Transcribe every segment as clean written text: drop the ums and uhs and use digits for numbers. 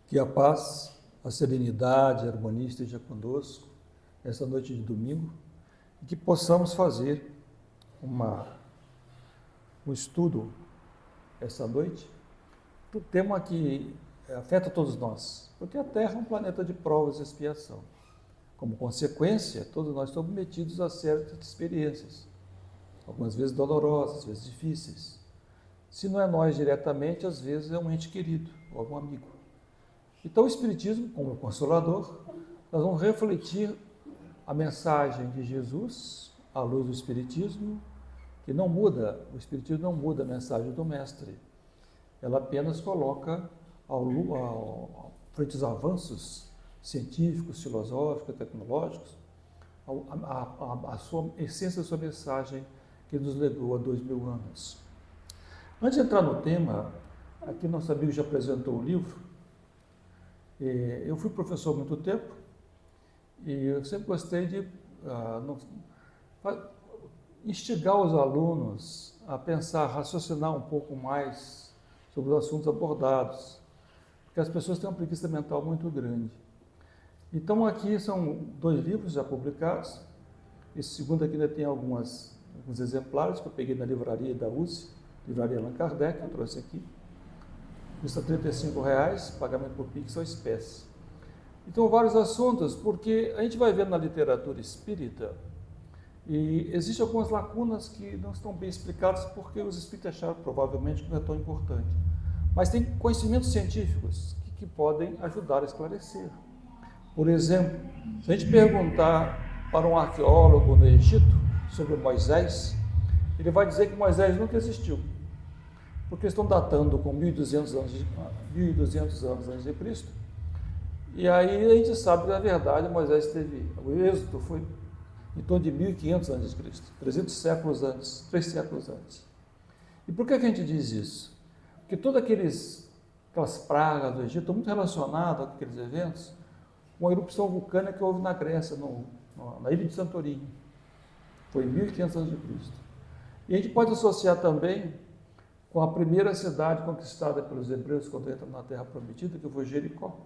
Que a paz, a serenidade, a harmonia esteja conosco essa noite de domingo e que possamos fazer um estudo essa noite do tema que afeta todos nós, porque a Terra é um planeta de provas e expiação. Como consequência, todos nós somos submetidos a certas experiências, algumas vezes dolorosas, às vezes difíceis. Se não é nós diretamente, às vezes é um ente querido ou algum amigo. Então, o Espiritismo, como consolador, nós vamos refletir a mensagem de Jesus à luz do Espiritismo, que não muda, o Espiritismo não muda a mensagem do Mestre. Ela apenas coloca, frente aos avanços científicos, filosóficos, tecnológicos, a sua essência da sua mensagem que nos legou há 2000 anos. Antes de entrar no tema, aqui nosso amigo já apresentou o livro. Eu fui professor há muito tempo e eu sempre gostei de instigar os alunos a pensar, raciocinar um pouco mais sobre os assuntos abordados, porque as pessoas têm uma preguiça mental muito grande. Então aqui são 2 livros já publicados. Esse segundo aqui ainda tem alguns exemplares que eu peguei na livraria da USE, livraria Allan Kardec, eu trouxe aqui. Custa R$ 35,00, pagamento por Pix ou espécie. Então, vários assuntos, porque a gente vai vendo na literatura espírita e existem algumas lacunas que não estão bem explicadas porque os espíritas acharam provavelmente que não é tão importante. Mas tem conhecimentos científicos que podem ajudar a esclarecer. Por exemplo, se a gente perguntar para um arqueólogo no Egito sobre Moisés, ele vai dizer que Moisés nunca existiu, porque estão datando com 1.200 anos antes de Cristo, e aí a gente sabe que, na verdade, Moisés teve, o êxodo foi em torno de 1.500 antes de Cristo, 300 séculos antes, 3 séculos antes. E por que a gente diz isso? Porque todas aquelas pragas do Egito estão muito relacionadas com aqueles eventos, com a erupção vulcânica que houve na Grécia, na ilha de Santorini, foi em 1.500 antes de Cristo. E a gente pode associar também com a primeira cidade conquistada pelos hebreus quando entram na Terra Prometida, que foi Jericó.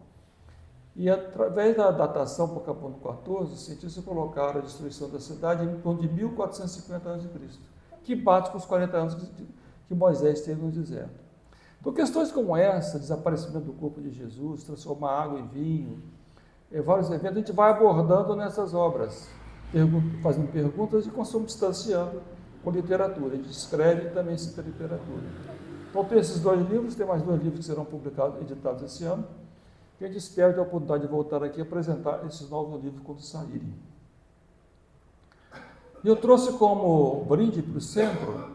E através da datação por carbono 14, os cientistas colocaram a destruição da cidade em torno de 1450 a.C., que bate com os 40 anos que Moisés teve no deserto. Então, questões como essa, desaparecimento do corpo de Jesus, transformar água em vinho, vários eventos, a gente vai abordando nessas obras, fazendo perguntas e distanciando com literatura. A gente escreve e também cita literatura. Então, tem esses 2 livros, tem mais 2 livros que serão publicados, editados esse ano, e a gente espera ter a oportunidade de voltar aqui e apresentar esses novos livros quando saírem. E eu trouxe como brinde para o centro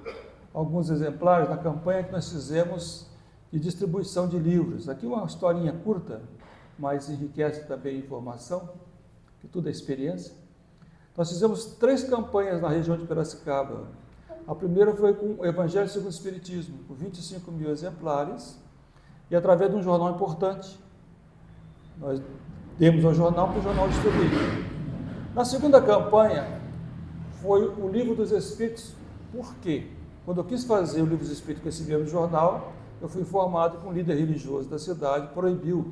alguns exemplares da campanha que nós fizemos de distribuição de livros. Aqui uma historinha curta, mas enriquece também a informação, que tudo é experiência. Nós fizemos 3 campanhas na região de Piracicaba. A primeira foi com o Evangelho segundo o Espiritismo, com 25.000 exemplares, e através de um jornal importante. Nós demos ao jornal para o jornal distribuir. Na segunda campanha, foi o Livro dos Espíritos. Por quê? Quando eu quis fazer o Livro dos Espíritos com esse mesmo jornal, eu fui informado que um líder religioso da cidade proibiu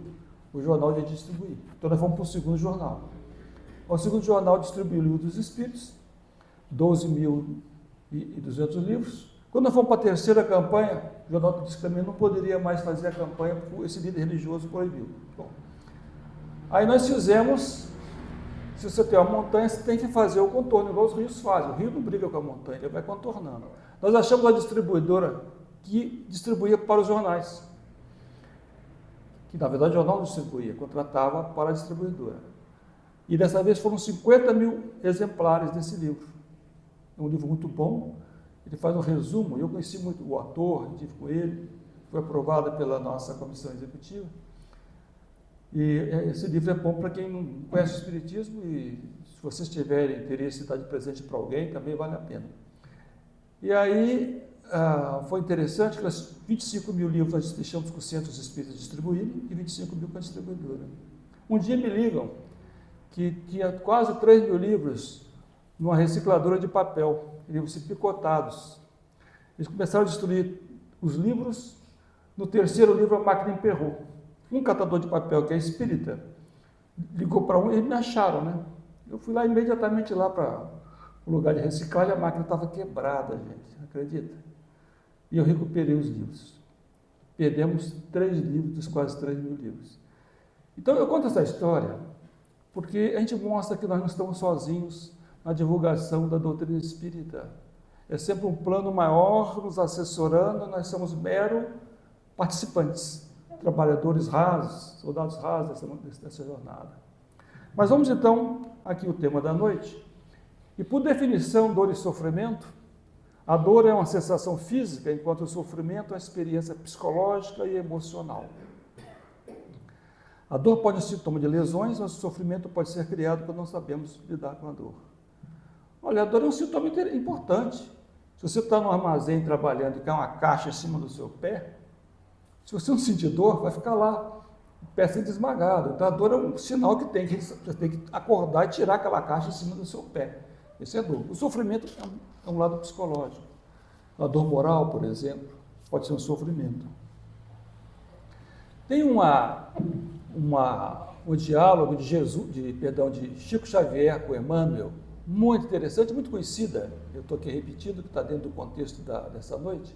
o jornal de distribuir. Então nós fomos para o segundo jornal. O segundo jornal distribuiu o Livro dos Espíritos, 12.200 livros. Quando nós fomos para a terceira campanha, o jornal disse que também não poderia mais fazer a campanha porque esse líder religioso proibiu. Bom, aí nós fizemos, se você tem uma montanha, você tem que fazer o contorno, igual os rios fazem. O rio não briga com a montanha, ele vai contornando. Nós achamos uma distribuidora que distribuía para os jornais, que na verdade o jornal não distribuía, contratava para a distribuidora. E dessa vez foram 50.000 exemplares desse livro. É um livro muito bom, ele faz um resumo, eu conheci muito o autor, estive com ele, foi aprovado pela nossa comissão executiva. E esse livro é bom para quem não conhece o Espiritismo e se vocês tiverem interesse em estar de presente para alguém, também vale a pena. E aí foi interessante que nós 25.000 livros nós deixamos com os centros espíritas distribuírem e 25.000 com a distribuidora. Um dia me ligam que tinha quase 3.000 livros numa recicladora de papel, livros picotados. Eles começaram a destruir os livros, no terceiro livro a máquina emperrou. Um catador de papel que é espírita ligou para um e eles me acharam, né? Eu fui lá imediatamente lá para o lugar de reciclagem, a máquina estava quebrada, gente, acredita? E eu recuperei os livros. Perdemos 3 livros dos quase 3.000 livros. Então eu conto essa história porque a gente mostra que nós não estamos sozinhos na divulgação da doutrina espírita. É sempre um plano maior nos assessorando, nós somos mero participantes, trabalhadores rasos, soldados rasos dessa jornada. Mas vamos então, aqui o tema da noite. E por definição, dor e sofrimento, a dor é uma sensação física, enquanto o sofrimento é uma experiência psicológica e emocional. A dor pode ser sintoma de lesões, mas o sofrimento pode ser criado quando não sabemos lidar com a dor. Olha, a dor é um sintoma importante. Se você está no armazém trabalhando e cai uma caixa em cima do seu pé, se você não sentir dor, vai ficar lá, o pé sendo esmagado. Então a dor é um sinal que você tem que acordar e tirar aquela caixa em cima do seu pé. Esse é dor. O sofrimento é um lado psicológico. A dor moral, por exemplo, pode ser um sofrimento. Tem um diálogo de Chico Xavier com Emmanuel, muito interessante, muito conhecida. Eu estou aqui repetindo, que está dentro do contexto dessa noite.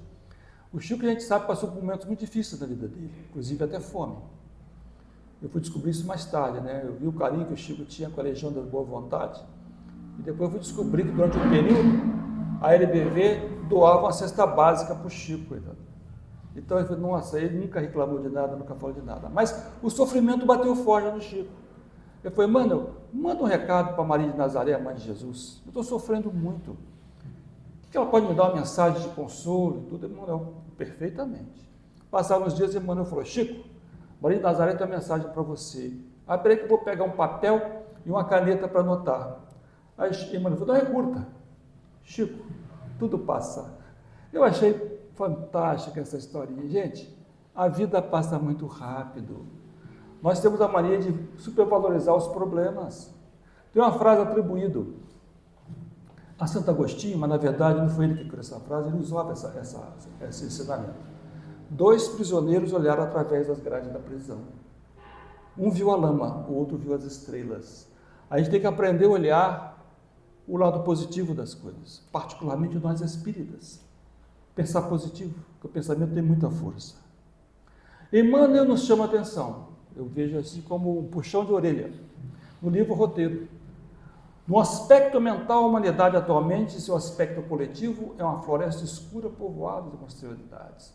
O Chico, a gente sabe, passou por momentos muito difíceis na vida dele, inclusive até fome. Eu fui descobrir isso mais tarde, né? Eu vi o carinho que o Chico tinha com a Legião da Boa Vontade, e depois eu fui descobrir que durante um período a LBV doava uma cesta básica para o Chico. Coitado. Então ele falou, nossa, ele nunca reclamou de nada, nunca falou de nada. Mas o sofrimento bateu forte no Chico. Ele falou, mano, manda um recado para Maria de Nazaré, a mãe de Jesus. Eu estou sofrendo muito. O que ela pode me dar uma mensagem de consolo e tudo? Emmanuel, perfeitamente. Passaram uns dias e Emmanuel falou, Chico, Maria de Nazaré tem uma mensagem para você. Ah, peraí que eu vou pegar um papel e uma caneta para anotar. Aí Emmanuel falou, não, é curta. Chico, tudo passa. Eu achei fantástica essa historinha. Gente, a vida passa muito rápido. Nós temos a mania de supervalorizar os problemas. Tem uma frase atribuída a Santo Agostinho, mas na verdade não foi ele que criou essa frase, ele usava esse ensinamento. 2 prisioneiros olharam através das grades da prisão. Um viu a lama, o outro viu as estrelas. A gente tem que aprender a olhar o lado positivo das coisas, particularmente nós espíritas. Pensar positivo, porque o pensamento tem muita força. Emmanuel nos chama a atenção, eu vejo assim como um puxão de orelha, no livro Roteiro. No aspecto mental, a humanidade atualmente, seu aspecto coletivo, é uma floresta escura povoada de monstruosidades.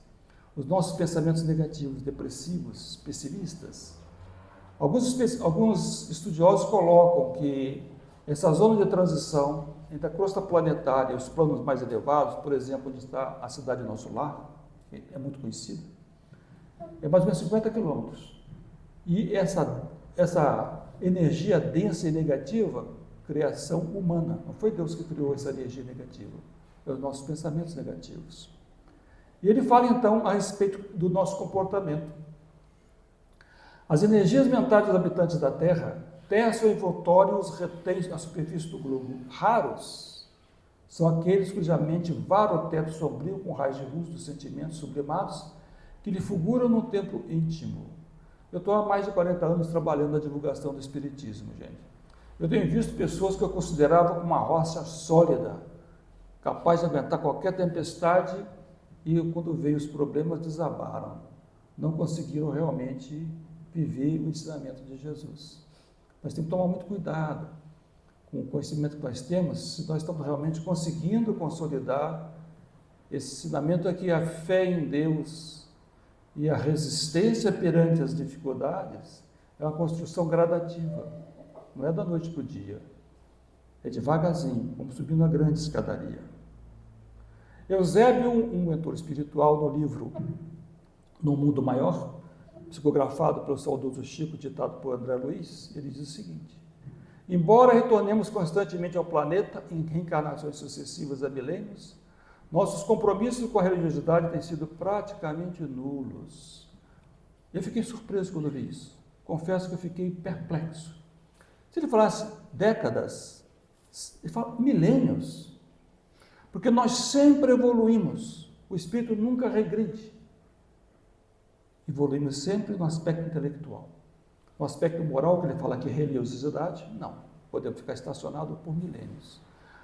Os nossos pensamentos negativos, depressivos, pessimistas. Alguns estudiosos colocam que essa zona de transição entre a crosta planetária e os planos mais elevados, por exemplo, onde está a cidade de Nosso Lar, que é muito conhecida, é mais ou menos 50 quilômetros. E essa energia densa e negativa, criação humana. Não foi Deus que criou essa energia negativa, é os nossos pensamentos negativos. E ele fala então a respeito do nosso comportamento. As energias mentais dos habitantes da Terra tecem o envoltório e os retém na superfície do globo. Raros são aqueles cuja mente vara o teto sombrio com raios de luz dos sentimentos sublimados que lhe fulguram no templo íntimo. Eu estou há mais de 40 anos trabalhando na divulgação do Espiritismo, gente. Eu tenho visto pessoas que eu considerava como uma rocha sólida, capaz de aguentar qualquer tempestade, e quando veio os problemas desabaram. Não conseguiram realmente viver o ensinamento de Jesus. Nós temos que tomar muito cuidado com o conhecimento que nós temos, se nós estamos realmente conseguindo consolidar esse ensinamento aqui, a fé em Deus e a resistência perante as dificuldades, é uma construção gradativa, não é da noite para o dia, é devagarzinho, como subindo uma grande escadaria. Eusébio, um mentor espiritual, no livro No Mundo Maior, psicografado pelo saudoso Chico, ditado por André Luiz, ele diz o seguinte: embora retornemos constantemente ao planeta em reencarnações sucessivas há milênios, nossos compromissos com a religiosidade têm sido praticamente nulos. Eu fiquei surpreso quando vi isso. Confesso que eu fiquei perplexo. Se ele falasse décadas, ele fala milênios, porque nós sempre evoluímos, o espírito nunca regride. Evoluímos sempre no aspecto intelectual. No aspecto moral, que ele fala que é religiosidade, não. Podemos ficar estacionados por milênios.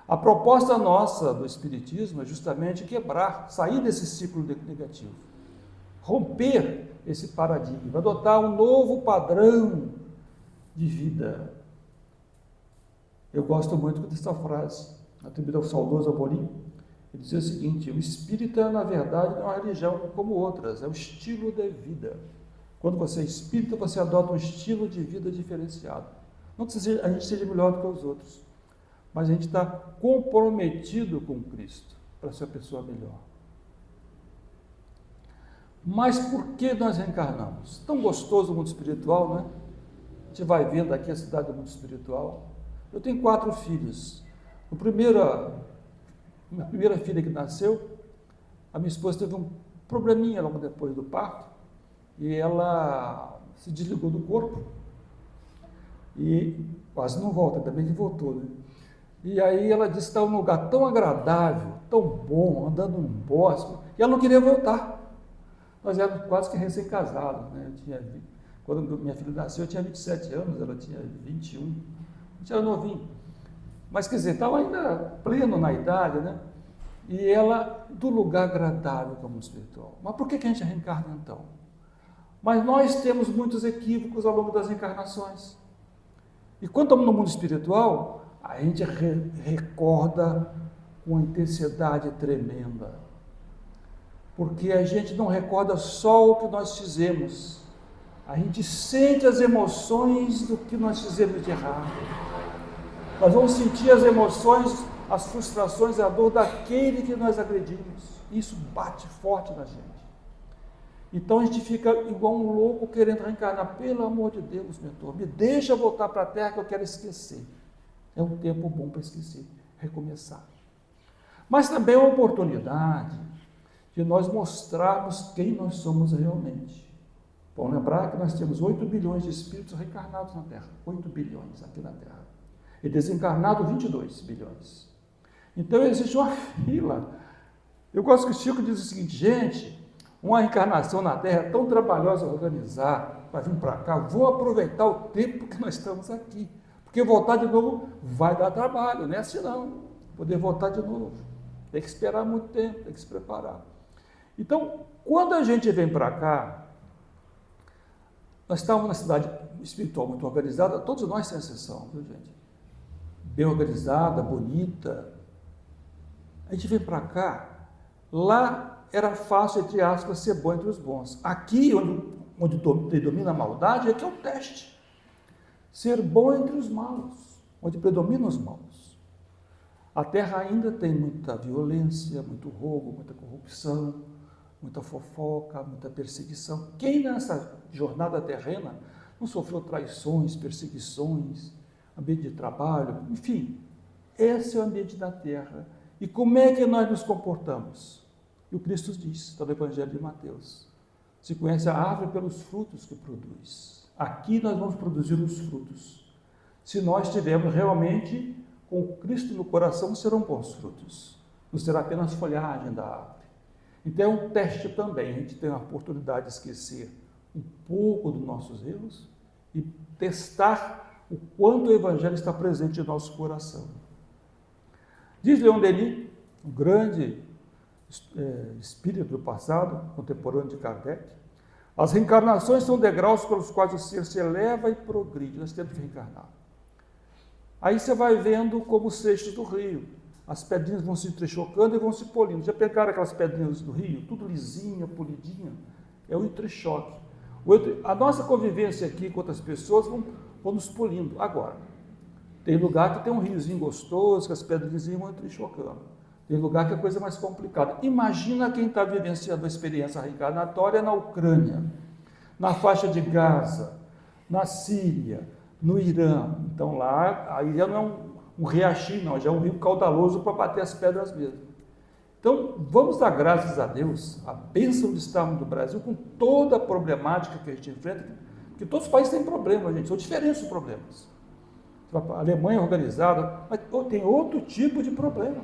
A proposta nossa do Espiritismo é justamente quebrar, sair desse ciclo negativo. Romper esse paradigma, adotar um novo padrão de vida. Eu gosto muito dessa frase, atribuída ao saudoso Amorim. Ele dizia o seguinte: o espírita, na verdade, não é uma religião como outras, é o estilo de vida. Quando você é espírita, você adota um estilo de vida diferenciado. Não que a gente seja melhor do que os outros, mas a gente está comprometido com Cristo para ser a pessoa melhor. Mas por que nós reencarnamos? Tão gostoso o mundo espiritual, né? A gente vai vendo aqui a cidade do mundo espiritual. Eu tenho 4 filhos. Minha primeira filha que nasceu, a minha esposa teve um probleminha logo depois do parto, e ela se desligou do corpo, e quase não volta, ainda bem que voltou, né? E aí ela disse que estava num lugar tão agradável, tão bom, andando num bosque, e ela não queria voltar. Nós éramos quase que recém-casados, né? Quando minha filha nasceu, eu tinha 27 anos, ela tinha 21, a gente era novinho. Mas, quer dizer, estava ainda pleno na idade, né? E ela, do lugar agradável como espiritual. Mas por que a gente reencarna então? Mas nós temos muitos equívocos ao longo das reencarnações. E quando estamos no mundo espiritual, a gente recorda com uma intensidade tremenda. Porque a gente não recorda só o que nós fizemos. A gente sente as emoções do que nós fizemos de errado. Nós vamos sentir as emoções, as frustrações, a dor daquele que nós agredimos. Isso bate forte na gente. Então a gente fica igual um louco querendo reencarnar. Pelo amor de Deus, mentor, me deixa voltar para a Terra que eu quero esquecer. É um tempo bom para esquecer, recomeçar. Mas também é uma oportunidade de nós mostrarmos quem nós somos realmente. Vamos lembrar que nós temos 8 bilhões de espíritos reencarnados na Terra. 8 bilhões aqui na Terra. E desencarnado 22 bilhões. Então existe uma fila. Eu gosto que o Chico diz o seguinte: gente, uma reencarnação na Terra é tão trabalhosa organizar, para vir para cá, vou aproveitar o tempo que nós estamos aqui. Porque voltar de novo vai dar trabalho, não é assim não. Poder voltar de novo. Tem que esperar muito tempo, tem que se preparar. Então, quando a gente vem para cá, nós estamos na cidade espiritual muito organizada, todos nós sem exceção, viu gente? Bem organizada, bonita. A gente vem para cá, lá era fácil, entre aspas, ser bom entre os bons. Aqui, onde predomina a maldade, aqui é o teste. Ser bom entre os maus, onde predominam os maus. A Terra ainda tem muita violência, muito roubo, muita corrupção, muita fofoca, muita perseguição. Quem nessa jornada terrena não sofreu traições, perseguições, ambiente de trabalho, enfim, esse é o ambiente da Terra. E como é que nós nos comportamos? E o Cristo diz, está no Evangelho de Mateus: se conhece a árvore pelos frutos que produz. Aqui nós vamos produzir os frutos. Se nós estivermos realmente com Cristo no coração, serão bons frutos. Não será apenas folhagem da árvore. Então é um teste também. A gente tem a oportunidade de esquecer um pouco dos nossos erros e testar o quanto o Evangelho está presente em nosso coração. Diz Leon Denis, um grande espírito do passado, contemporâneo de Kardec: as reencarnações são degraus pelos quais o ser se eleva e progride. Nós temos que reencarnar. Aí você vai vendo como os seixos do rio. As pedrinhas vão se entrechocando e vão se polindo. Já pegaram aquelas pedrinhas do rio? Tudo lisinha, polidinha. É o entrechoque. A nossa convivência aqui com outras pessoas vão nos polindo. Agora, tem lugar que tem um riozinho gostoso, que as pedrinhas vão entrechocando. Tem lugar que é coisa mais complicada. Imagina quem está vivenciando a experiência reencarnatória na Ucrânia, na faixa de Gaza, na Síria, no Irã. Então lá, aí já não é um riachinho, não, já é um rio caudaloso para bater as pedras mesmo. Então, vamos dar graças a Deus, a bênção de estarmos no Brasil, com toda a problemática que a gente enfrenta, porque todos os países têm problemas, gente, são diferentes os problemas. A Alemanha é organizada, mas tem outro tipo de problema.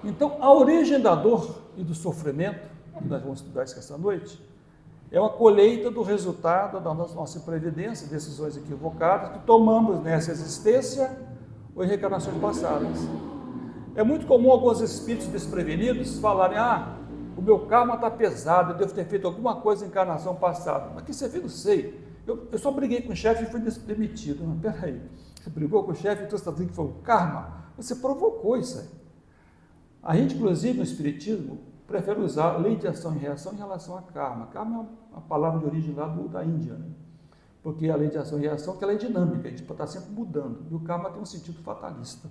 Então, a origem da dor e do sofrimento que nós vamos estudar isso esta noite, é uma colheita do resultado da nossa imprevidência, decisões equivocadas que tomamos nessa existência ou em reencarnações passadas. É muito comum alguns espíritos desprevenidos falarem: o meu karma está pesado, eu devo ter feito alguma coisa em encarnação passada. Mas que você viu, não sei. Eu só briguei com o chefe e fui demitido. Não, peraí, você brigou com o chefe e então você está dizendo que foi o karma? Você provocou isso aí. A gente, inclusive, no Espiritismo, prefere usar lei de ação e reação em relação a karma. Karma é uma palavra de origem lá da Índia, né? Porque a lei de ação e reação que ela é dinâmica, a gente está sempre mudando. E o karma tem um sentido fatalista.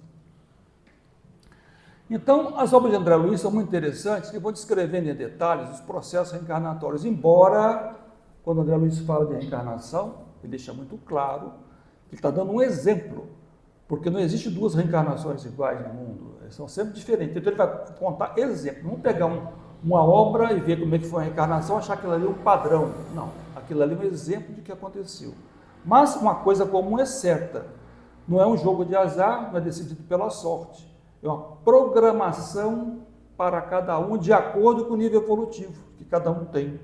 Então, as obras de André Luiz são muito interessantes, que vão descrevendo em detalhes os processos reencarnatórios, embora, quando André Luiz fala de reencarnação, ele deixa muito claro que ele está dando um exemplo, porque não existe duas reencarnações iguais no mundo, eles são sempre diferentes. Então, ele vai contar exemplos. Não pegar uma obra e ver como é que foi a reencarnação, achar aquilo ali um padrão. Não, aquilo ali é um exemplo de que aconteceu. Mas uma coisa comum é certa, não é um jogo de azar, não é decidido pela sorte. É uma programação para cada um de acordo com o nível evolutivo que cada um tem.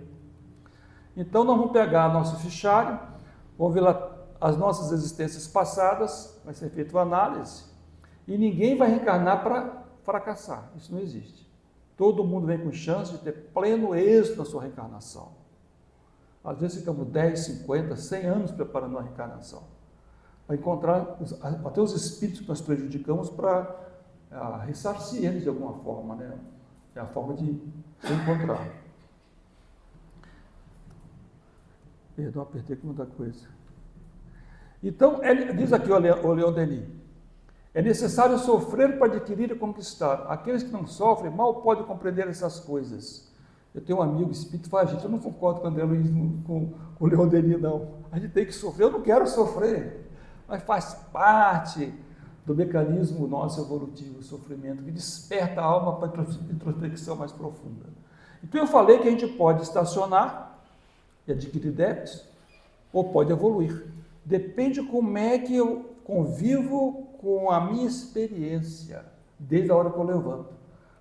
Então, nós vamos pegar nosso fichário, vamos ver lá as nossas existências passadas, vai ser feita uma análise, e ninguém vai reencarnar para fracassar. Isso não existe. Todo mundo vem com chance de ter pleno êxito na sua reencarnação. Às vezes ficamos 10, 50, 100 anos preparando uma reencarnação. Para encontrar até os espíritos que nós prejudicamos para ressarcir eles de alguma forma, né? É a forma de se encontrar. Perdão, apertei aqui muita coisa. Então, diz aqui o Leon Denis, é necessário sofrer para adquirir e conquistar. Aqueles que não sofrem mal podem compreender essas coisas. Eu tenho um amigo espírito que fala: gente, eu não concordo com o André Luiz, com o Leon Denis, não. A gente tem que sofrer, eu não quero sofrer, mas faz parte do mecanismo nosso evolutivo, o sofrimento, que desperta a alma para a introspecção mais profunda. Então eu falei que a gente pode estacionar e adquirir débitos, ou pode evoluir. Depende como é que eu convivo com a minha experiência, desde a hora que eu levanto.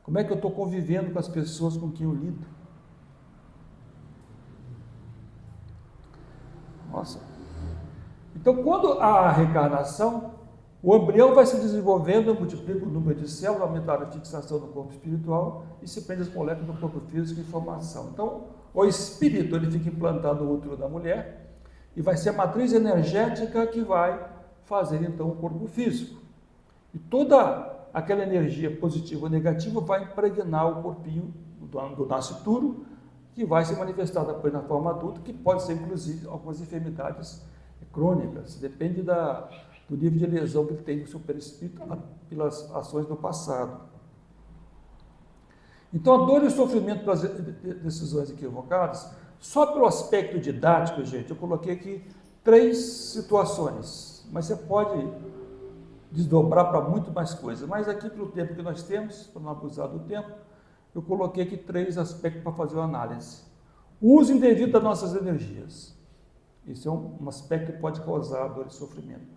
Como é que eu estou convivendo com as pessoas com quem eu lido. Nossa. Então, quando há a reencarnação, o embrião vai se desenvolvendo, multiplica o número de células, aumentar a fixação do corpo espiritual e se prende as moléculas do corpo físico em formação. Então, o espírito ele fica implantado no útero da mulher e vai ser a matriz energética que vai fazer então o corpo físico. E toda aquela energia positiva ou negativa vai impregnar o corpinho do nascituro, que vai se manifestar depois na forma adulta, que pode ser inclusive algumas enfermidades crônicas, depende do nível de lesão que ele tem no seu perispírito pelas ações do passado. Então, a dor e o sofrimento pelas decisões equivocadas, só pelo aspecto didático, gente, eu coloquei aqui 3 situações, mas você pode desdobrar para muito mais coisas. Mas aqui, pelo tempo que nós temos, para não abusar do tempo, eu coloquei aqui 3 aspectos para fazer uma análise. O uso indevido das nossas energias. Isso é um aspecto que pode causar dor e sofrimento.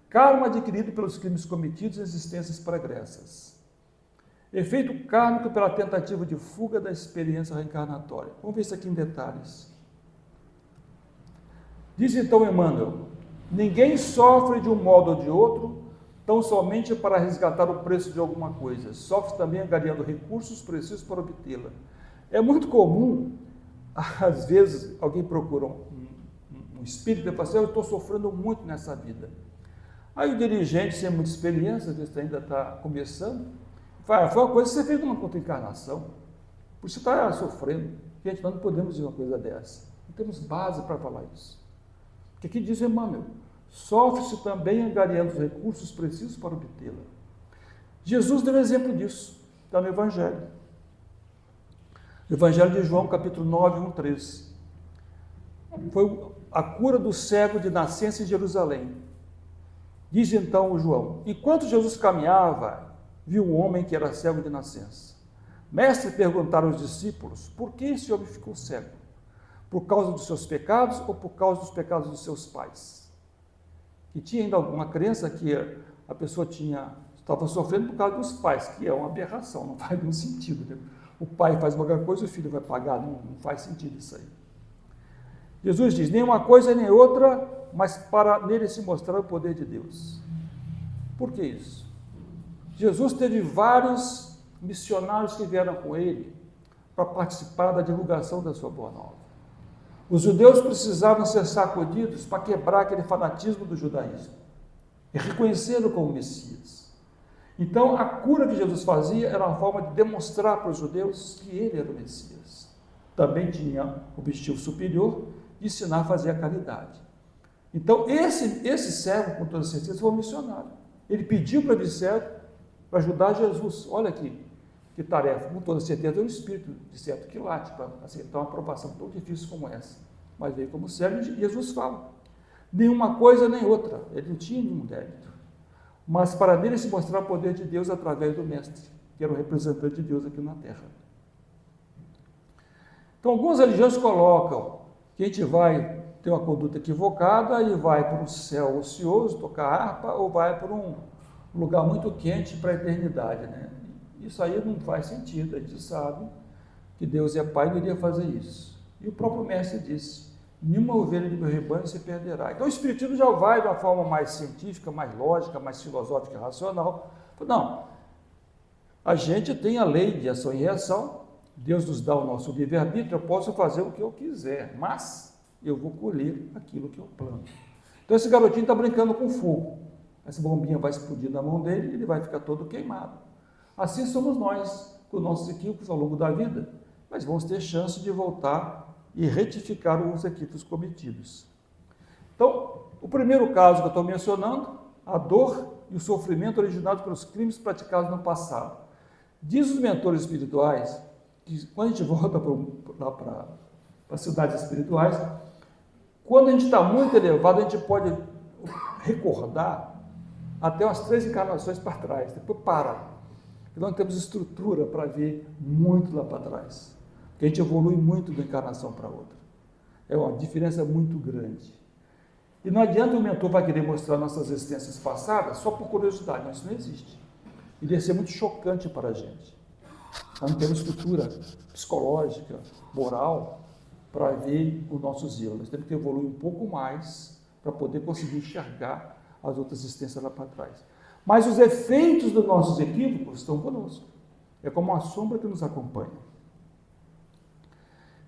Karma adquirido pelos crimes cometidos em existências pregressas. Efeito kármico pela tentativa de fuga da experiência reencarnatória. Vamos ver isso aqui em detalhes. Diz então Emmanuel: ninguém sofre de um modo ou de outro, tão somente para resgatar o preço de alguma coisa. Sofre também angariando recursos precisos para obtê-la. É muito comum, às vezes, alguém procura um espírito e fala assim: eu estou sofrendo muito nessa vida. Aí o dirigente, sem muita experiência, às vezes ainda está começando, fala: foi uma coisa que você fez numa outra encarnação, por isso você está sofrendo. Gente, nós não podemos dizer uma coisa dessa. Não temos base para falar isso. Porque aqui diz Emmanuel: sofre-se também angariando os recursos precisos para obtê-la. Jesus deu exemplo disso, está no Evangelho. Evangelho de João, capítulo 9, 1, 3. Foi a cura do cego de nascença em Jerusalém. Diz então o João: enquanto Jesus caminhava, viu um homem que era cego de nascença. Mestre, perguntaram os discípulos: por que esse homem ficou cego? Por causa dos seus pecados ou por causa dos pecados dos seus pais? E tinha ainda alguma crença que a pessoa estava sofrendo por causa dos pais, que é uma aberração, não faz nenhum sentido. Né? o pai faz qualquer coisa, o filho vai pagar, não faz sentido isso aí. Jesus diz, nem uma coisa nem outra, mas para nele se mostrar o poder de Deus. Por que isso? Jesus teve vários missionários que vieram com ele para participar da divulgação da sua boa nova. Os judeus precisavam ser sacudidos para quebrar aquele fanatismo do judaísmo e reconhecê-lo como Messias. Então, a cura que Jesus fazia era uma forma de demonstrar para os judeus que ele era o Messias. Também tinha o objetivo superior de ensinar a fazer a caridade. Então, esse servo, com toda certeza, foi um missionário. Ele pediu para vir servo para ajudar Jesus. Olha aqui, que tarefa. Com toda certeza, é um espírito de certo que late para aceitar uma aprovação tão difícil como essa. Mas veio como servo e Jesus fala. Nenhuma coisa nem outra. Ele não tinha nenhum débito. Mas para nele se mostrar o poder de Deus através do Mestre, que era o representante de Deus aqui na Terra. Então, algumas religiões colocam que a gente vai ter uma conduta equivocada e vai para um céu ocioso, tocar harpa, ou vai para um lugar muito quente para a eternidade, né? Isso aí não faz sentido, a gente sabe que Deus é Pai e não iria fazer isso. E o próprio Mestre disse, nenhuma ovelha de meu rebanho se perderá. Então o Espiritismo já vai de uma forma mais científica, mais lógica, mais filosófica e racional. Não, a gente tem a lei de ação e reação, Deus nos dá o nosso livre-arbítrio, eu posso fazer o que eu quiser, mas eu vou colher aquilo que eu planto. Então esse garotinho está brincando com fogo, essa bombinha vai explodir na mão dele e ele vai ficar todo queimado. Assim somos nós, com nossos equívocos ao longo da vida, mas vamos ter chance de voltar e retificar os equívocos cometidos. Então, o primeiro caso que eu estou mencionando, a dor e o sofrimento originados pelos crimes praticados no passado. Diz os mentores espirituais que quando a gente volta para as cidades espirituais, quando a gente está muito elevado, a gente pode recordar até umas 3 encarnações para trás, depois para. E nós temos estrutura para ver muito lá para trás. Porque a gente evolui muito de uma encarnação para outra. É uma diferença muito grande. E não adianta o mentor vai querer mostrar nossas existências passadas só por curiosidade, mas isso não existe. Iria ser muito chocante para a gente. Nós não temos estrutura psicológica, moral, para ver os nossos erros. Nós temos que evoluir um pouco mais para poder conseguir enxergar as outras existências lá para trás. Mas os efeitos dos nossos equívocos estão conosco. É como uma sombra que nos acompanha.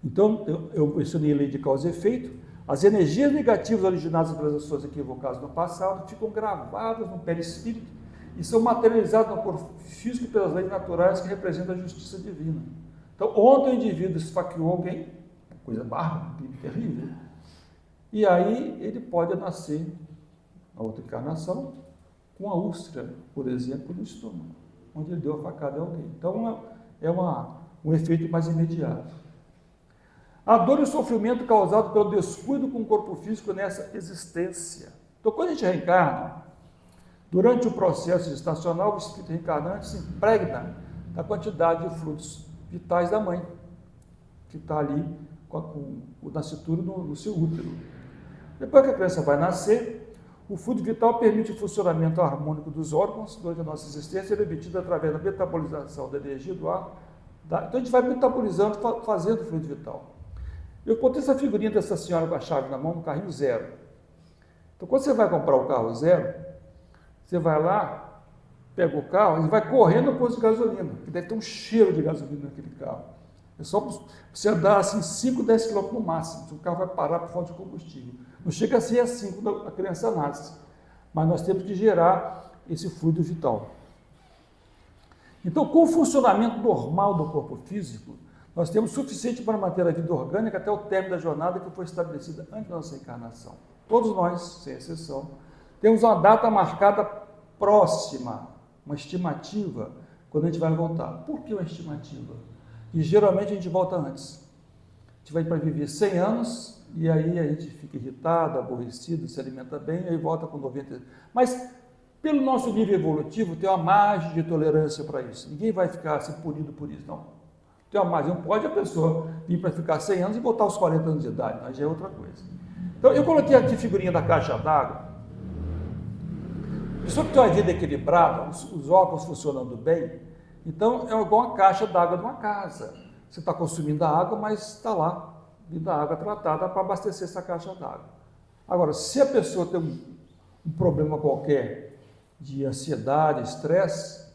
Então, eu mencionei a lei de causa e efeito. As energias negativas originadas pelas ações equivocadas no passado ficam gravadas no perispírito e são materializadas no corpo físico pelas leis naturais que representam a justiça divina. Então, ontem o indivíduo esfaqueou alguém, coisa bárbara, terrível, e aí ele pode nascer, na outra encarnação, com a úlcera, por exemplo, no estômago, onde ele deu a facada a alguém. Então, é um efeito mais imediato. A dor e o sofrimento causado pelo descuido com o corpo físico nessa existência. Então, quando a gente reencarna, durante o processo gestacional, o espírito reencarnante se impregna da quantidade de fluidos vitais da mãe, que está ali com o nascituro no seu útero. Depois que a criança vai nascer, o fluido vital permite o funcionamento harmônico dos órgãos durante a nossa existência, ele é obtido através da metabolização da energia do ar. Então a gente vai metabolizando, fazendo o fluido vital. Eu contei essa figurinha dessa senhora com a chave na mão, no carrinho zero. Então quando você vai comprar o carro zero, você vai lá, pega o carro e vai correndo no posto de gasolina, que deve ter um cheiro de gasolina naquele carro. É só você andar assim 5, 10 km no máximo, o carro vai parar por falta de combustível. Não chega a ser assim quando a criança nasce, mas nós temos que gerar esse fluido vital. Então, com o funcionamento normal do corpo físico, nós temos suficiente para manter a vida orgânica até o término da jornada que foi estabelecida antes da nossa encarnação. Todos nós, sem exceção, temos uma data marcada próxima, uma estimativa, quando a gente vai voltar. Por que uma estimativa? E geralmente a gente volta antes. A gente vai para viver 100 anos e aí a gente fica irritado, aborrecido, se alimenta bem e aí volta com 90. Mas pelo nosso nível evolutivo tem uma margem de tolerância para isso. Ninguém vai ficar assim, punido por isso, não. Tem uma margem, não pode a pessoa vir para ficar 100 anos e voltar aos 40 anos de idade, mas já é outra coisa. Então eu coloquei aqui a figurinha da caixa d'água. A pessoa que tem uma vida equilibrada, os órgãos funcionando bem, Então, é igual a caixa d'água de uma casa. Você está consumindo a água, mas está lá, vindo a água tratada para abastecer essa caixa d'água. Agora, se a pessoa tem um problema qualquer de ansiedade, estresse,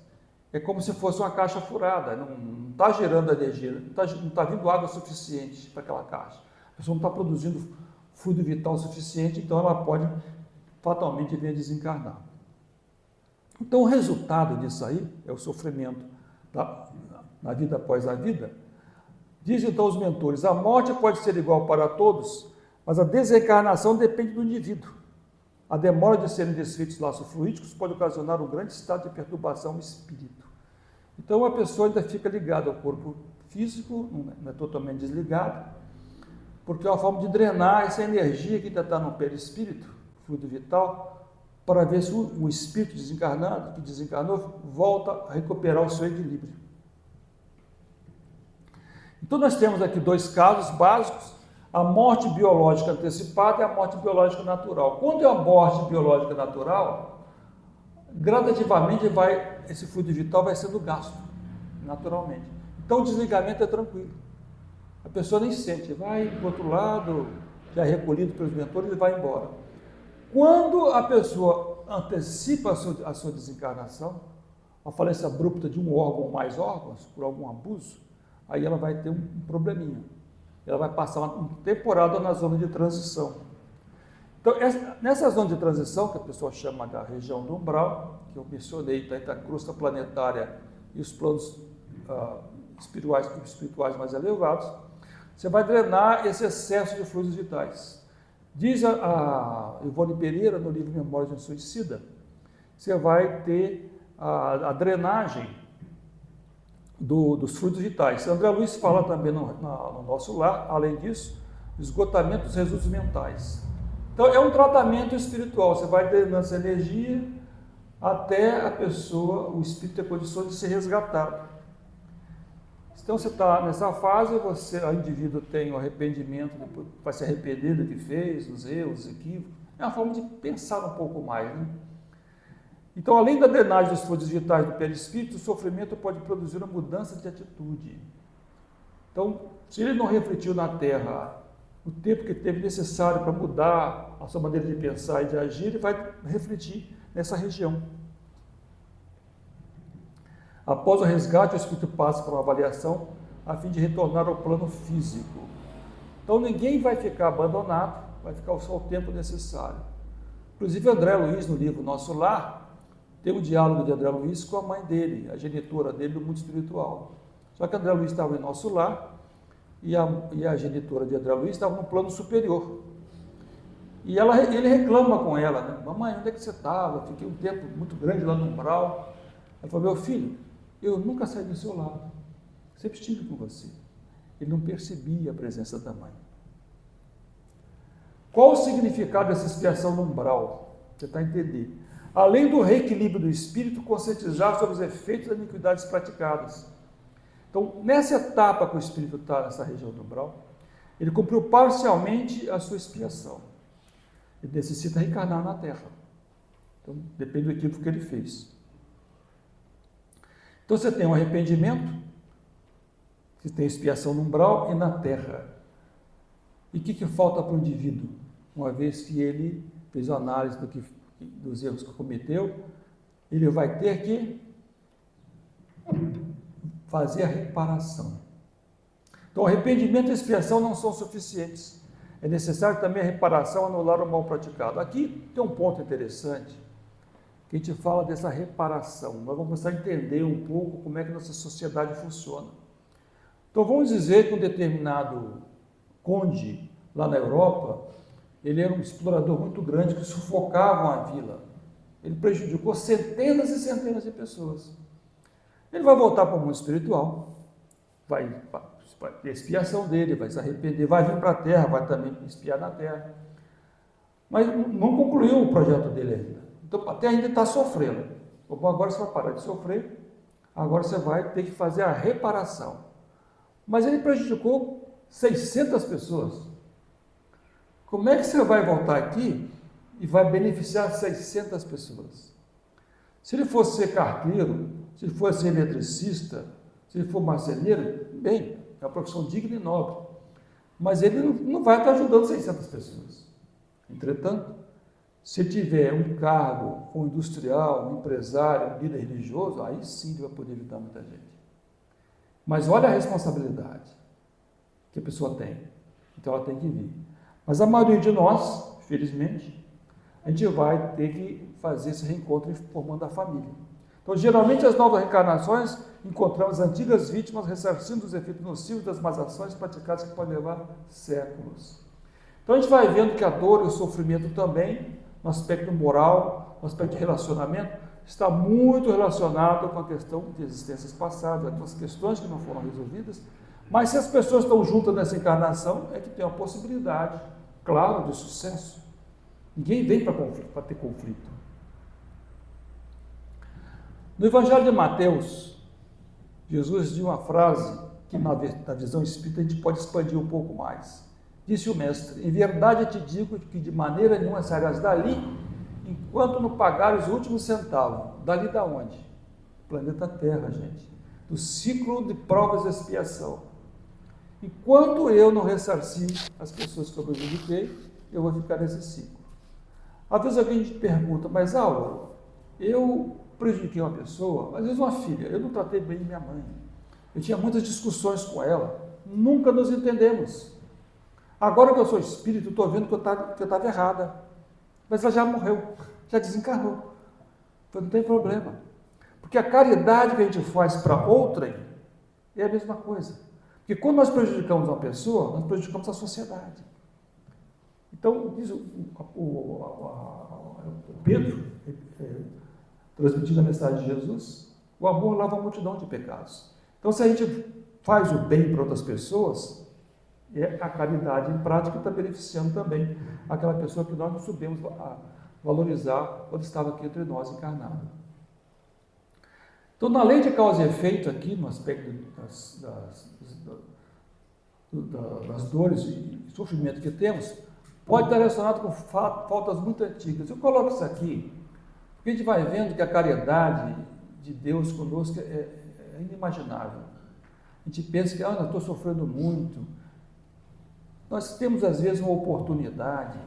é como se fosse uma caixa furada, não está gerando energia, não está vindo água suficiente para aquela caixa. A pessoa não está produzindo fluido vital suficiente, então ela pode fatalmente vir a desencarnar. Então o resultado disso aí é o sofrimento na vida após a vida. Dizem então os mentores, a morte pode ser igual para todos, mas a desencarnação depende do indivíduo. A demora de serem desfeitos laços fluídicos pode ocasionar um grande estado de perturbação no espírito. Então a pessoa ainda fica ligada ao corpo físico, não é totalmente desligada, porque é uma forma de drenar essa energia que ainda está no perispírito, fluido vital, para ver se o espírito desencarnado, que desencarnou, volta a recuperar o seu equilíbrio. Então nós temos aqui dois casos básicos, a morte biológica antecipada e a morte biológica natural. Quando é a morte biológica natural, gradativamente esse fluido vital vai sendo gasto, naturalmente. Então o desligamento é tranquilo. A pessoa nem sente, vai para o outro lado, já é recolhido pelos mentores e vai embora. Quando a pessoa antecipa a sua desencarnação, a falência abrupta de um órgão ou mais órgãos, por algum abuso, aí ela vai ter um probleminha. Ela vai passar uma temporada na zona de transição. Então, nessa zona de transição, que a pessoa chama da região do umbral, que eu mencionei, está entre a crosta planetária e os planos espirituais mais elevados, você vai drenar esse excesso de fluidos vitais. Diz a Ivone Pereira, no livro Memórias de um Suicida, você vai ter a drenagem dos fluidos vitais. André Luiz fala também no Nosso Lar, além disso, esgotamento dos resíduos mentais. Então, é um tratamento espiritual, você vai drenando essa energia até a pessoa, o espírito ter condições de ser resgatado. Então, você está nessa fase, o indivíduo tem o arrependimento, vai se arrepender do que fez, dos erros, dos equívocos. É uma forma de pensar um pouco mais, né? Então, além da drenagem dos fluidos vitais do perispírito, o sofrimento pode produzir uma mudança de atitude. Então, se ele não refletiu na Terra o tempo que teve necessário para mudar a sua maneira de pensar e de agir, ele vai refletir nessa região. Após o resgate, o espírito passa por uma avaliação a fim de retornar ao plano físico. Então, ninguém vai ficar abandonado, vai ficar só o tempo necessário. Inclusive, André Luiz, no livro Nosso Lar, tem um diálogo de André Luiz com a mãe dele, a genitora dele do mundo espiritual. Só que André Luiz estava em Nosso Lar e a genitora de André Luiz estava no plano superior. E ele reclama com ela, né? Mamãe, onde é que você estava? Fiquei um tempo muito grande lá no umbral. Ela falou, meu filho, eu nunca saí do seu lado, sempre estive com você. Ele não percebia a presença da mãe. Qual o significado dessa expiação no umbral? Você está a entender. Além do reequilíbrio do espírito, conscientizar sobre os efeitos das iniquidades praticadas. Então, nessa etapa que o espírito está nessa região do umbral, ele cumpriu parcialmente a sua expiação. Ele necessita reencarnar na Terra. Então, depende do equívoco que ele fez. Então, você tem um arrependimento, você tem expiação no umbral e na Terra. E o que falta para o indivíduo? Uma vez que ele fez a análise dos erros que cometeu, ele vai ter que fazer a reparação. Então, arrependimento e expiação não são suficientes. É necessário também a reparação, anular o mal praticado. Aqui tem um ponto interessante, que a gente fala dessa reparação. Nós vamos começar a entender um pouco como é que nossa sociedade funciona. Então, vamos dizer que um determinado conde, lá na Europa, ele era um explorador muito grande que sufocava uma vila. Ele prejudicou centenas e centenas de pessoas. Ele vai voltar para o mundo espiritual, vai ter a expiação dele, vai se arrepender, vai vir para a Terra, vai também expiar na Terra. Mas não concluiu o projeto dele ainda. Então, a Terra ainda está sofrendo. Bom, agora você vai parar de sofrer, agora você vai ter que fazer a reparação. Mas ele prejudicou 600 pessoas. Como é que você vai voltar aqui e vai beneficiar 600 pessoas? Se ele fosse ser carteiro, se ele for ser eletricista, se ele for marceneiro, bem, é uma profissão digna e nobre. Mas ele não vai estar ajudando 600 pessoas. Entretanto, se tiver um cargo, um industrial, um empresário, um líder religioso, aí sim ele vai poder ajudar muita gente. Mas olha a responsabilidade que a pessoa tem. Então ela tem que vir. Mas a maioria de nós, felizmente, a gente vai ter que fazer esse reencontro formando a família. Então, geralmente, as novas reencarnações encontramos antigas vítimas ressarcindo os efeitos nocivos das más ações praticadas que podem levar séculos. Então, a gente vai vendo que a dor e o sofrimento também, no aspecto moral, no aspecto de relacionamento, está muito relacionado com a questão de existências passadas, com as questões que não foram resolvidas. Mas se as pessoas estão juntas nessa encarnação, é que tem uma possibilidade, claro, de sucesso. Ninguém vem para ter conflito. No Evangelho de Mateus, Jesus diz uma frase que na visão espírita a gente pode expandir um pouco mais. Disse o mestre: em verdade eu te digo que de maneira nenhuma sairás dali enquanto não pagares o último centavo. Dali da onde? Planeta Terra, gente. Do ciclo de provas e expiação. Enquanto eu não ressarci as pessoas que eu prejudiquei, eu vou ficar nesse ciclo. Às vezes alguém te pergunta, mas Álvaro, eu prejudiquei uma pessoa, às vezes uma filha, eu não tratei bem minha mãe. Eu tinha muitas discussões com ela, nunca nos entendemos. Agora que eu sou espírito, estou vendo que eu estava errada. Mas ela já morreu, já desencarnou. Então não tem problema. Porque a caridade que a gente faz para outrem é a mesma coisa. Porque quando nós prejudicamos uma pessoa, nós prejudicamos a sociedade. Então, diz o Pedro, transmitindo a mensagem de Jesus, o amor lava uma multidão de pecados. Então, se a gente faz o bem para outras pessoas, é a caridade em prática está beneficiando também aquela pessoa que nós não soubemos valorizar quando estava aqui entre nós encarnado. Então, na lei de causa e efeito, aqui no aspecto das dores e sofrimento que temos, pode estar relacionado com faltas muito antigas. Eu coloco isso aqui, porque a gente vai vendo que a caridade de Deus conosco é inimaginável. A gente pensa que, eu estou sofrendo muito. Nós temos, às vezes, uma oportunidade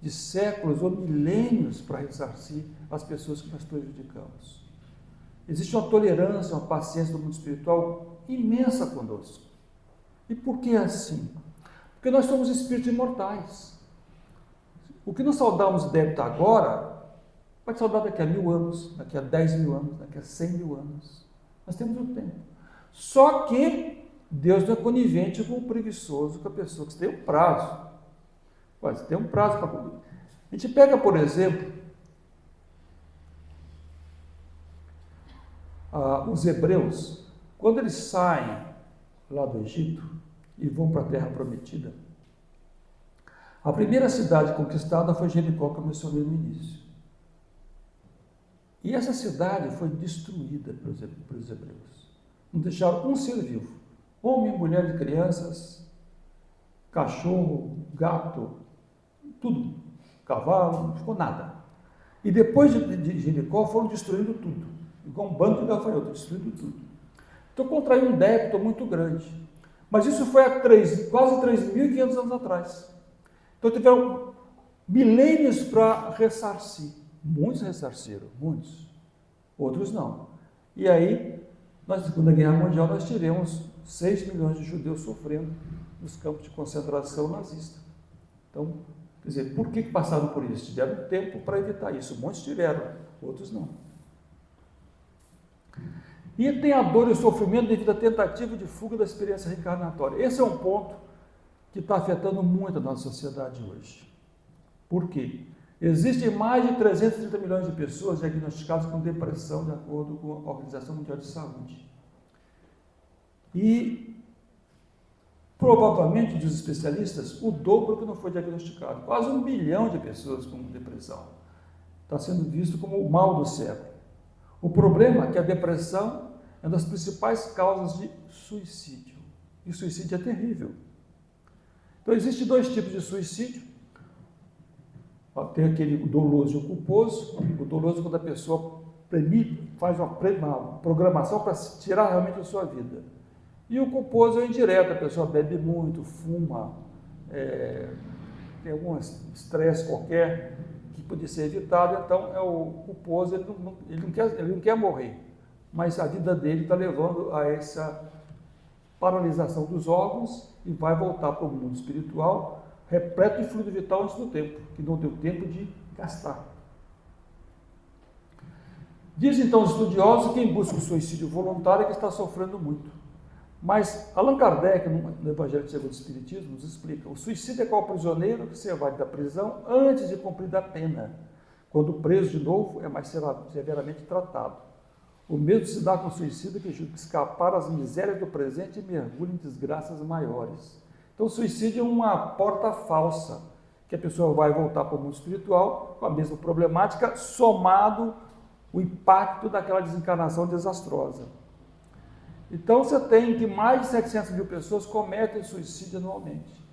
de séculos ou milênios para ressarcir as pessoas que nós prejudicamos. Existe uma tolerância, uma paciência do mundo espiritual imensa conosco. E por que assim? Porque nós somos espíritos imortais. O que nos saudamos débito agora, vai saudar daqui a 1000 anos, daqui a 10.000 anos, daqui a 100.000 anos. Nós temos o tempo. Só que Deus não é conivente com o preguiçoso, com a pessoa que tem um prazo. Você tem um prazo para cumprir. A gente pega, por exemplo, os hebreus, quando eles saem lá do Egito e vão para a Terra Prometida, a primeira cidade conquistada foi Jericó, que eu mencionei no início. E essa cidade foi destruída pelos hebreus. Não deixaram um ser vivo. Homem, mulher e crianças, cachorro, gato, tudo. Cavalo, não ficou nada. E depois de Jericó foram destruindo tudo. Igual um bando de gafanhotos, destruindo tudo. Então contraiu um débito muito grande. Mas isso foi há quase 3.500 anos atrás. Então tiveram milênios para ressarcir. Muitos ressarciram, muitos. Outros não. E aí, na Segunda Guerra Mundial, nós tivemos 6 milhões de judeus sofrendo nos campos de concentração nazista. Então, quer dizer, por que passaram por isso? Tiveram tempo para evitar isso. Muitos tiveram, outros não. E tem a dor e o sofrimento devido à tentativa de fuga da experiência reencarnatória. Esse é um ponto que está afetando muito a nossa sociedade hoje. Por quê? Existem mais de 330 milhões de pessoas diagnosticadas com depressão, de acordo com a Organização Mundial de Saúde. E, provavelmente, diz os especialistas, o dobro que não foi diagnosticado. Quase 1 bilhão de pessoas com depressão. Está sendo visto como o mal do século. O problema é que a depressão é uma das principais causas de suicídio. E o suicídio é terrível. Então, existem 2 tipos de suicídio. Tem aquele doloso e o culposo. O doloso é quando a pessoa faz uma programação para tirar realmente a sua vida. E o culposo é indireto, a pessoa bebe muito, fuma, tem algum estresse qualquer que podia ser evitado, então o culposo ele não quer morrer, mas a vida dele está levando a essa paralisação dos órgãos e vai voltar para o mundo espiritual repleto de fluido vital antes do tempo, que não deu tempo de gastar. Diz então os estudiosos que quem busca o suicídio voluntário é que está sofrendo muito. Mas Allan Kardec, no Evangelho segundo o Espiritismo, nos explica: o suicídio é qual prisioneiro que se evade da prisão antes de cumprir a pena. Quando preso de novo, é mais severamente tratado. O mesmo se dá com o suicida que julga escapar às misérias do presente e mergulha em desgraças maiores. Então, o suicídio é uma porta falsa, que a pessoa vai voltar para o mundo espiritual com a mesma problemática, somado o impacto daquela desencarnação desastrosa. Então, você tem que mais de 700 mil pessoas cometem suicídio anualmente.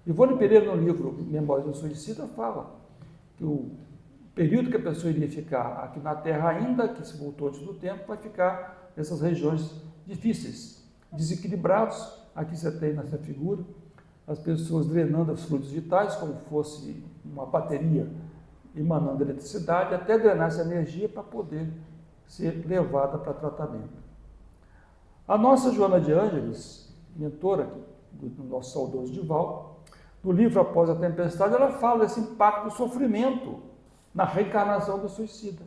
Ivone Pereira, no livro Memórias do Suicida, fala que o período que a pessoa iria ficar aqui na Terra, ainda que se voltou antes do tempo, vai ficar nessas regiões difíceis, desequilibrados. Aqui você tem nessa figura as pessoas drenando os fluidos vitais, como fosse uma bateria emanando eletricidade, até drenar essa energia para poder ser levada para tratamento. A nossa Joana de Ângeles, mentora do nosso saudoso Dival, no livro Após a Tempestade, ela fala desse impacto do sofrimento na reencarnação do suicida.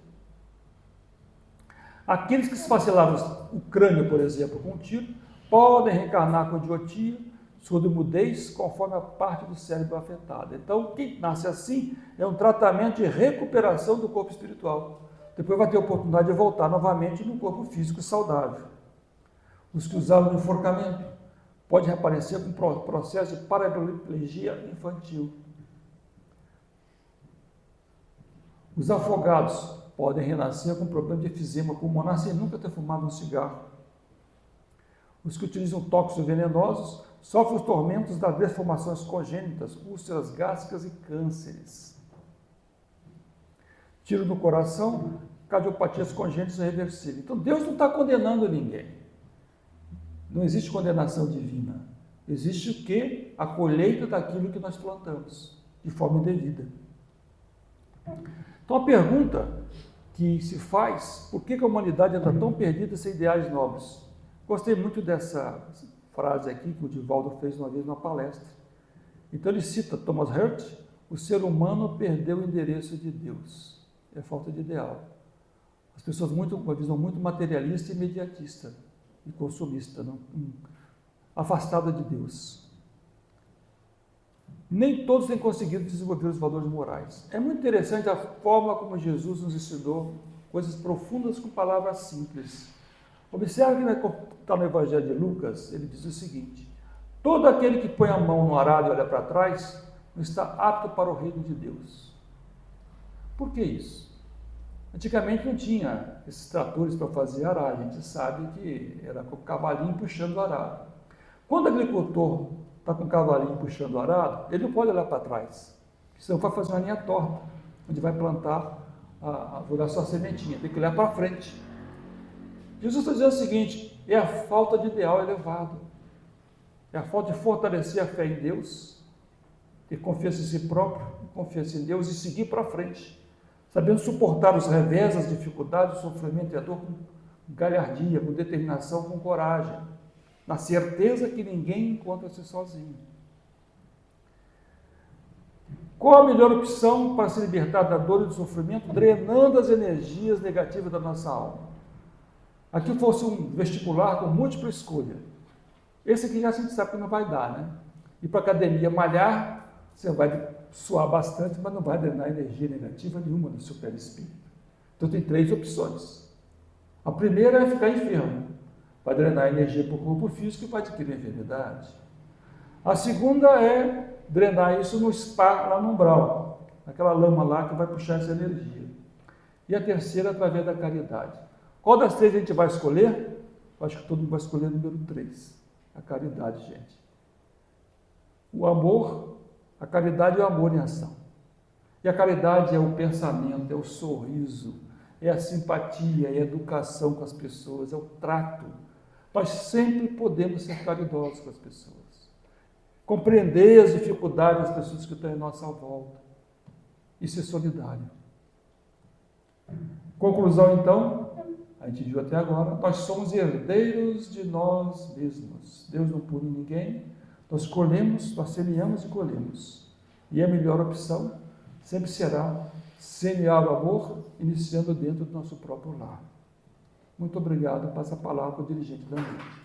Aqueles que esfacelaram o crânio, por exemplo, com um tiro, podem reencarnar com idiotia, surdimudez, conforme a parte do cérebro afetada. Então, quem nasce assim é um tratamento de recuperação do corpo espiritual. Depois vai ter a oportunidade de voltar novamente no corpo físico saudável. Os que usaram o enforcamento podem reaparecer com processo de paraplegia infantil. Os afogados podem renascer com problema de efizema pulmonar sem nunca ter fumado um cigarro. Os que utilizam tóxicos venenosos sofrem os tormentos das deformações congênitas, úlceras gástricas e cânceres. Tiro no coração, cardiopatias congênitas irreversíveis. Então, Deus não está condenando ninguém. Não existe condenação divina. Existe o quê? A colheita daquilo que nós plantamos, de forma indevida. Então, a pergunta que se faz: por que a humanidade anda tão perdida sem ideais nobres? Gostei muito dessa frase aqui que o Divaldo fez uma vez numa palestra. Então, ele cita Thomas Hurt: o ser humano perdeu o endereço de Deus. É falta de ideal. As pessoas com uma visão muito materialista e imediatista e consumista, afastada de Deus. Nem todos têm conseguido desenvolver os valores morais. É muito interessante a forma como Jesus nos ensinou coisas profundas com palavras simples. Observe que está no Evangelho de Lucas, ele diz o seguinte: todo aquele que põe a mão no arado e olha para trás não está apto para o reino de Deus. Por que isso? Antigamente não tinha esses tratores para fazer arado, a gente sabe que era com o cavalinho puxando o arado. Quando o agricultor está com o cavalinho puxando o arado, ele não pode olhar para trás, senão vai fazer uma linha torta, onde vai plantar, jogar sua sementinha, tem que olhar para frente. Jesus está dizendo o seguinte: é a falta de ideal elevado, é a falta de fortalecer a fé em Deus, ter confiança em si próprio, confiança em Deus e seguir para frente, sabendo suportar os revés, as dificuldades, o sofrimento e a dor com galhardia, com determinação, com coragem, na certeza que ninguém encontra-se sozinho. Qual a melhor opção para se libertar da dor e do sofrimento, drenando as energias negativas da nossa alma? Aqui fosse um vestibular com múltipla escolha. Esse aqui já a gente sabe que não vai dar, né? Ir para a academia malhar, você vai suar bastante, mas não vai drenar energia negativa nenhuma no seu perispírito. Então tem 3 opções. A primeira é ficar enfermo. Vai drenar energia para o corpo físico e vai adquirir enfermidade. A segunda é drenar isso no spa, lá no umbral, aquela lama lá que vai puxar essa energia. E a terceira, através da caridade. Qual das 3 a gente vai escolher? Eu acho que todo mundo vai escolher o número 3. A caridade, gente. O amor, a caridade é o amor em ação. E a caridade é o pensamento, é o sorriso, é a simpatia, é a educação com as pessoas, é o trato. Nós sempre podemos ser caridosos com as pessoas, compreender as dificuldades das pessoas que estão em nossa volta e ser solidário. Conclusão, então, a gente viu até agora, nós somos herdeiros de nós mesmos. Deus não pune ninguém, nós colhemos, nós semeamos e colhemos. E a melhor opção sempre será semear o amor, iniciando dentro do nosso próprio lar. Muito obrigado. Passa a palavra para o dirigente da noite.